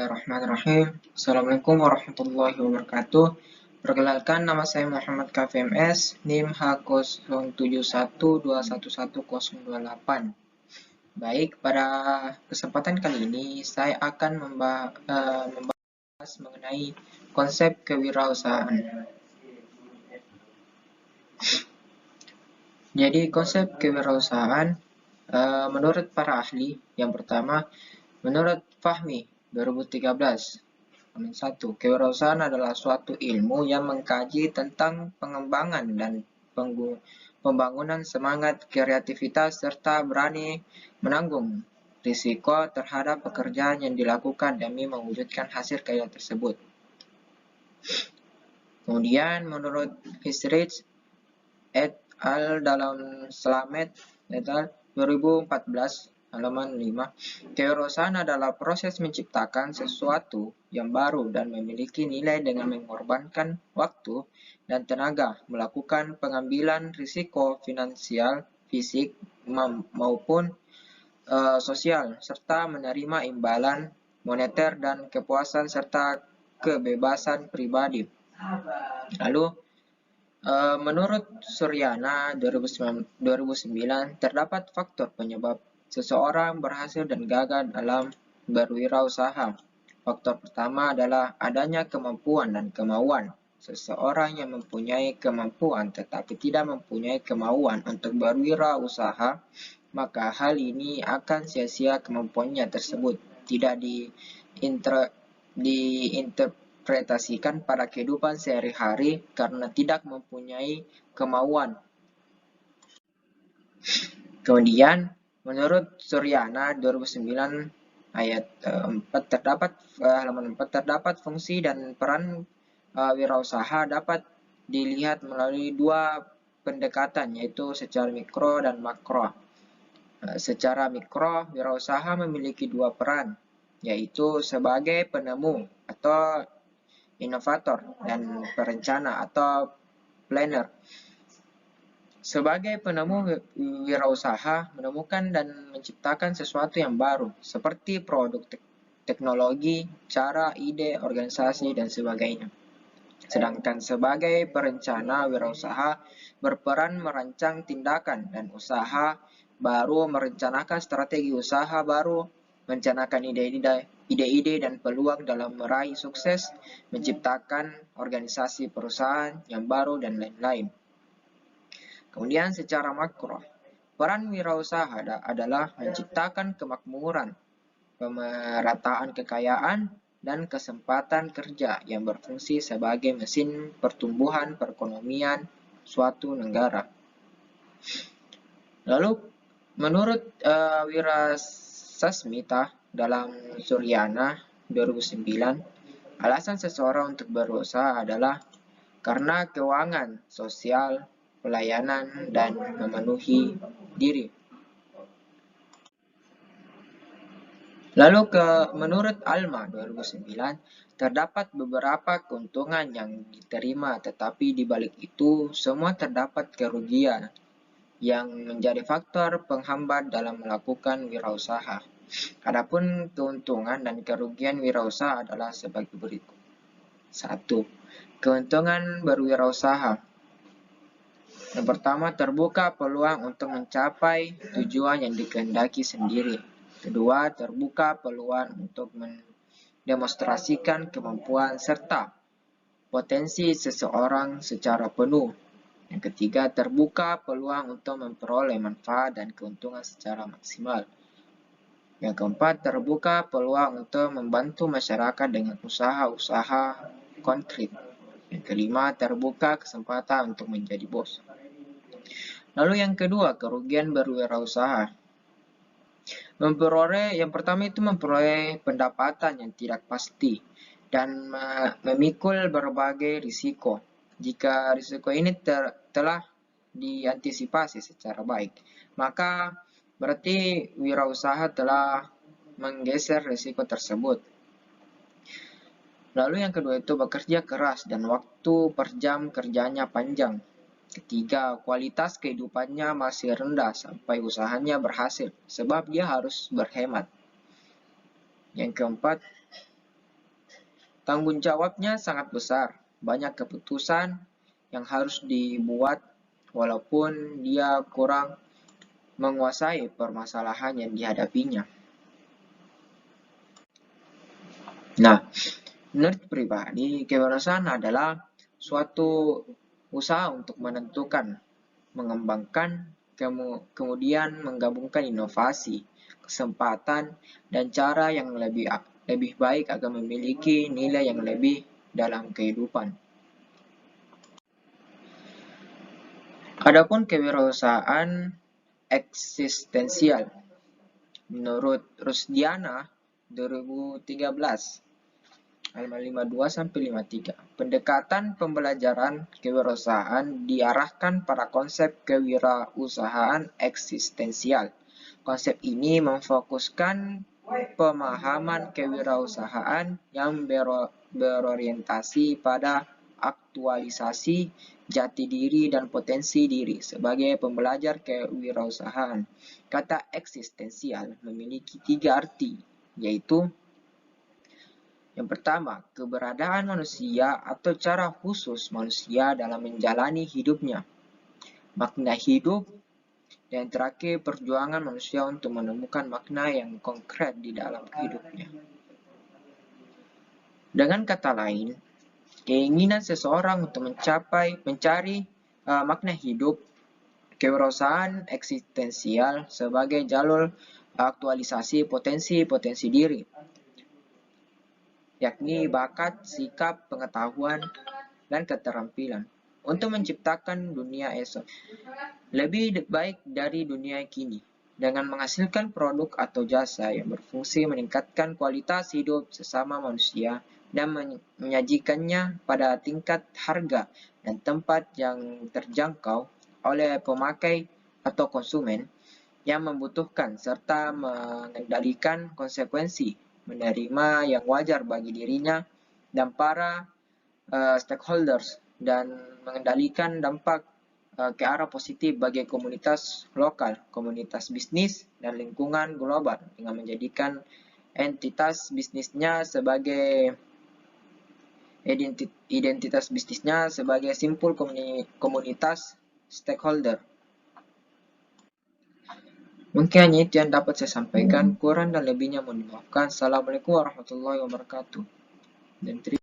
Bismillahirrahmanirrahim. Assalamualaikum warahmatullahi wabarakatuh. Perkenalkan, nama saya Muhammad KVMS, NIM H0712111028. Baik, pada kesempatan kali ini saya akan membahas mengenai konsep kewirausahaan. Jadi, konsep kewirausahaan menurut para ahli, yang pertama, menurut Fahmi 2013, 1. Kewirausahaan adalah suatu ilmu yang mengkaji tentang pengembangan dan pembangunan semangat kreativitas serta berani menanggung risiko terhadap pekerjaan yang dilakukan demi mewujudkan hasil karya tersebut. Kemudian menurut Hisrich et al. Dalam Slamet et al. 2014 halaman 5, kewirausahaan adalah proses menciptakan sesuatu yang baru dan memiliki nilai dengan mengorbankan waktu dan tenaga, melakukan pengambilan risiko finansial, fisik maupun sosial, serta menerima imbalan moneter dan kepuasan serta kebebasan pribadi. Lalu, menurut Suryana 2009, terdapat faktor penyebab seseorang berhasil dan gagal dalam berwirausaha. Faktor pertama adalah adanya kemampuan dan kemauan. Seseorang yang mempunyai kemampuan tetapi tidak mempunyai kemauan untuk berwirausaha, maka hal ini akan sia-sia kemampuannya tersebut, tidak diinterpretasikan pada kehidupan sehari-hari karena tidak mempunyai kemauan. Kemudian, menurut Suryana 2009 ayat 4 halaman 4 terdapat fungsi dan peran wirausaha dapat dilihat melalui dua pendekatan, yaitu secara mikro dan makro. Secara mikro, wirausaha memiliki dua peran, yaitu sebagai penemu atau inovator dan perencana atau planner. Sebagai penemu, wirausaha menemukan dan menciptakan sesuatu yang baru, seperti produk teknologi, cara, ide, organisasi, dan sebagainya. Sedangkan sebagai perencana, wirausaha berperan merancang tindakan dan usaha baru, merencanakan strategi usaha baru, merencanakan ide-ide dan peluang dalam meraih sukses, menciptakan organisasi perusahaan yang baru, dan lain-lain. Kemudian secara makro, peran wirausaha adalah menciptakan kemakmuran, pemerataan kekayaan, dan kesempatan kerja yang berfungsi sebagai mesin pertumbuhan perekonomian suatu negara. Lalu, menurut Wirasasmita dalam Suryana 2009, alasan seseorang untuk berusaha adalah karena keuangan, sosial, pelayanan, dan memenuhi diri. Lalu menurut Alma 2009, terdapat beberapa keuntungan yang diterima, tetapi di balik itu semua terdapat kerugian yang menjadi faktor penghambat dalam melakukan wirausaha. Adapun keuntungan dan kerugian wirausaha adalah sebagai berikut. 1. Keuntungan berwirausaha. Yang pertama, terbuka peluang untuk mencapai tujuan yang dikehendaki sendiri. Kedua, terbuka peluang untuk mendemonstrasikan kemampuan serta potensi seseorang secara penuh. Yang ketiga, terbuka peluang untuk memperoleh manfaat dan keuntungan secara maksimal. Yang keempat, terbuka peluang untuk membantu masyarakat dengan usaha-usaha konkret. Yang kelima, terbuka kesempatan untuk menjadi bos. Lalu yang kedua, kerugian berwirausaha. Yang pertama itu memperoleh pendapatan yang tidak pasti dan memikul berbagai risiko. Jika risiko ini telah diantisipasi secara baik, maka berarti wirausaha telah menggeser risiko tersebut. Lalu yang kedua itu bekerja keras dan waktu per jam kerjanya panjang. Ketiga, kualitas kehidupannya masih rendah sampai usahanya berhasil, sebab dia harus berhemat. Yang keempat, Tanggung jawabnya sangat besar, banyak keputusan yang harus dibuat walaupun dia kurang menguasai permasalahan yang dihadapinya. Nah, menurut pribadi, kewirausahaan adalah suatu usaha untuk menentukan, mengembangkan, kemudian menggabungkan inovasi, kesempatan, dan cara yang lebih baik agar memiliki nilai yang lebih dalam kehidupan. Adapun kewirausahaan eksistensial, menurut Rusdiana 2013, halaman 52 sampai 53. Pendekatan pembelajaran kewirausahaan diarahkan pada konsep kewirausahaan eksistensial. Konsep ini memfokuskan pemahaman kewirausahaan yang berorientasi pada aktualisasi jati diri dan potensi diri sebagai pembelajar kewirausahaan. Kata eksistensial memiliki 3 arti, yaitu yang pertama, keberadaan manusia atau cara khusus manusia dalam menjalani hidupnya. Makna hidup, dan terakhir perjuangan manusia untuk menemukan makna yang konkret di dalam hidupnya. Dengan kata lain, keinginan seseorang untuk mencari makna hidup, kewirausahaan eksistensial sebagai jalur aktualisasi potensi-potensi diri, yakni bakat, sikap, pengetahuan, dan keterampilan untuk menciptakan dunia esok lebih baik dari dunia kini, dengan menghasilkan produk atau jasa yang berfungsi meningkatkan kualitas hidup sesama manusia dan menyajikannya pada tingkat harga dan tempat yang terjangkau oleh pemakai atau konsumen yang membutuhkan, serta mengendalikan konsekuensi menerima yang wajar bagi dirinya dan para stakeholders, dan mengendalikan dampak ke arah positif bagi komunitas lokal, komunitas bisnis, dan lingkungan global dengan menjadikan entitas bisnisnya sebagai identitas bisnisnya sebagai simpul komunitas stakeholder. Mungkin hanya itu yang dapat saya sampaikan. Kurang dan lebihnya mohon dimaafkan. Assalamualaikum warahmatullahi wabarakatuh. Dan terima